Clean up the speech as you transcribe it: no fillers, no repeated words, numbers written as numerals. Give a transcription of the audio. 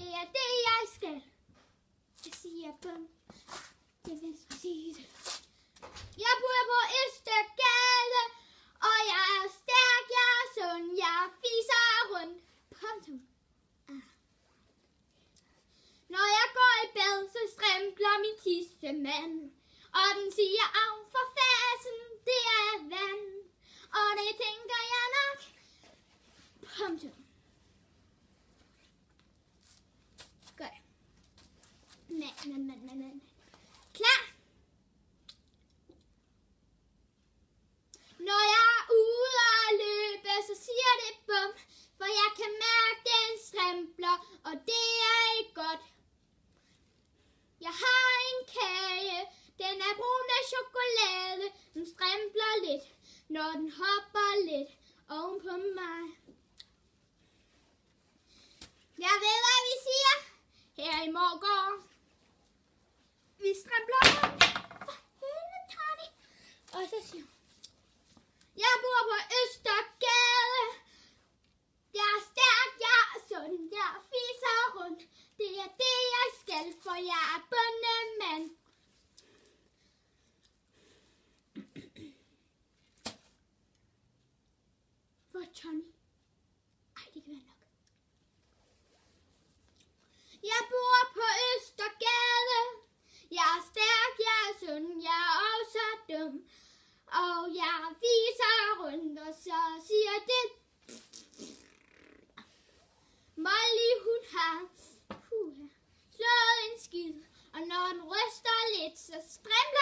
det er det, jeg skal. Jeg siger bum. Det vil sige det. Jeg bor på Østergade, og jeg er stærk, jeg er sund, jeg fiser rundt. Punktum. Når jeg går i bad, så strempler min tissemand. Og den siger af for fasen, det er vand. Og det tænker jeg nok. Punktum. Godt. Men. Klar. Når jeg er ude og løbe, så siger det bum. For jeg kan mærke, den strempler, og det er ikke godt. Jeg har en kage, den er brun med chokolade. Den strempler lidt, når den hopper lidt oven på mig. Jeg ved, hvad vi siger her i morgen. Vi strempler rundt. For helvede, Tony. Og så siger jeg bor på Østergade. Jeg er stærk, jeg er sund, jeg fiser rundt. Det er det, jeg skal, for jeg er bondemand. Hvor Tony? Ej, det kan være nok. Jeg bor på Østergade. Jeg er stærk, jeg er sund, jeg er også dum. Og jeg viser rundt, og så siger det. Molly, hun har slået en skid. Og når den ryster lidt, så strimler